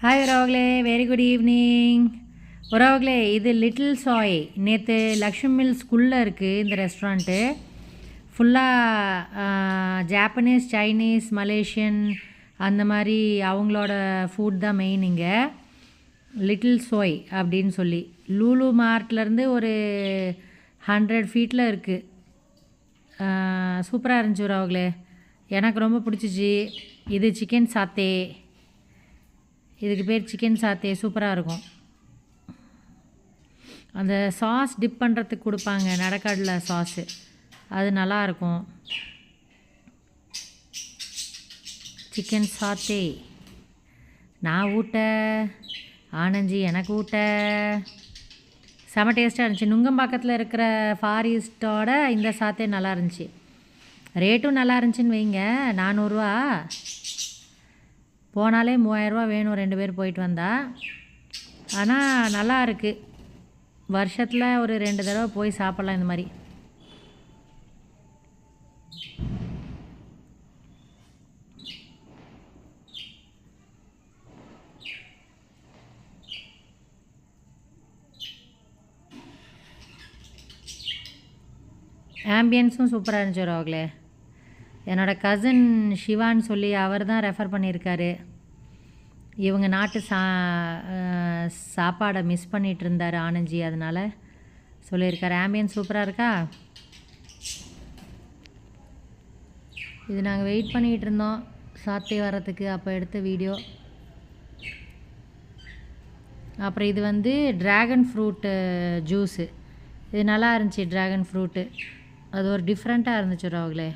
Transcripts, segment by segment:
Hi உறவுகளே, very good evening. உறவுகளே, இது லிட்டில் சாய். நேற்று லக்ஷ்மி மில் ஸ்கூலில் இருக்குது இந்த ரெஸ்டாரண்ட்டு. ஃபுல்லாக ஜாப்பனீஸ், சைனீஸ், மலேசியன் அந்த மாதிரி அவங்களோட ஃபுட் தான் மெயின் இங்கே. லிட்டில் சோய் அப்படின்னு சொல்லி லூலு மார்ட்லேருந்து ஒரு 100 ஃபீட்டில் இருக்குது. சூப்பராக இருந்துச்சு உறவுகளே, எனக்கு ரொம்ப பிடிச்சிச்சு. இது சிக்கன் சாத்தே, இதுக்கு பேர் சிக்கன் சாத்தே. சூப்பராக இருக்கும். அந்த சாஸ் டிப் பண்ணுறதுக்கு கொடுப்பாங்க, நடக்கடலை சாஸு, அது நல்லாயிருக்கும். சிக்கன் சாத்தே நான் ஊட்ட, ஆனந்தி எனக்கு ஊட்ட. செம டேஸ்ட்டாக இருந்துச்சு. நுங்கம்பாக்கத்தில் இருக்கிற ஃபாரிஸ்ட்டோட இந்த சாத்தே நல்லா இருந்துச்சு. ரேட்டும் நல்லா இருந்துச்சுன்னு வைங்க. 400 ரூபா. போனாலே 3000 ரூபா வேணும் 2 பேர் போயிட்டு வந்தால். ஆனால் நல்லா இருக்குது. வருஷத்தில் ஒரு 2 தடவை போய் சாப்பிட்லாம் இந்த மாதிரி. ஆம்பியன்ஸும் சூப்பராக இருந்துச்சு ரோக்லே. என்னோடய கசின் சிவான்னு சொல்லி அவர் தான் ரெஃபர் பண்ணியிருக்காரு. இவங்க நாட்டு சாப்பாடை மிஸ் பண்ணிகிட்டு இருந்தார் ஆனந்தி, அதனால் சொல்லியிருக்காரு. ஆம்பியன்ஸ் சூப்பராக இருக்கா. இது நாங்கள் வெயிட் பண்ணிகிட்டு இருந்தோம் சாத்தே வர்றதுக்கு, அப்போ எடுத்த வீடியோ. அப்புறம் இது வந்து ட்ராகன் ஃப்ரூட்டு ஜூஸு. இது நல்லா இருந்துச்சு. ட்ராகன் ஃப்ரூட்டு அது ஒரு டிஃப்ரெண்ட்டாக இருந்துச்சு ரோக்லே.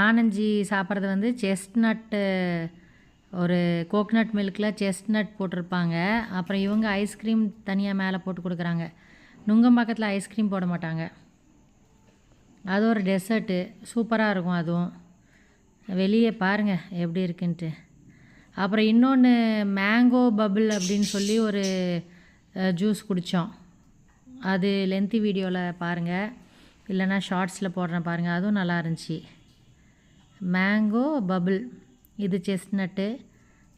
ஆனந்தி சாப்பிட்றது வந்து செஸ்ட்நட்டு, ஒரு கோக்னட் மில்கில் செஸ்ட்நட் போட்டிருப்பாங்க. அப்புறம் இவங்க ஐஸ்கிரீம் தனியாக மேலே போட்டு கொடுக்குறாங்க. நுங்கம்பாக்கத்தில் ஐஸ்கிரீம் போட மாட்டாங்க. அது ஒரு டெசர்ட்டு, சூப்பராக இருக்கும். அதுவும் வெளியே பாருங்கள் எப்படி இருக்குன்ட்டு. அப்புறம் இன்னொன்று மேங்கோ பபிள் அப்படின்னு சொல்லி ஒரு ஜூஸ் குடித்தோம். அது லென்த்தி வீடியோவில் பாருங்கள், இல்லைன்னா ஷார்ட்ஸில் போடுறேன் பாருங்கள். அதுவும் நல்லா இருந்துச்சு. மேங்கோ பபிள், இது செஸ்ட்நட்டு.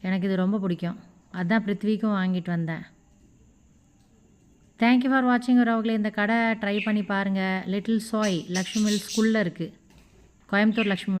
எனக்கு இது ரொம்ப பிடிக்கும். அதுதான் பிருத்விக்கும் வாங்கிட்டு வந்தேன். தேங்க்யூ ஃபார் வாட்சிங் உறவுகளே. இந்த கடை ட்ரை பண்ணி பாருங்கள். லிட்டில் சாய் லக்ஷ்மி மில் ஸ்கூலில் இருக்குது, கோயம்புத்தூர் லக்ஷ்மி.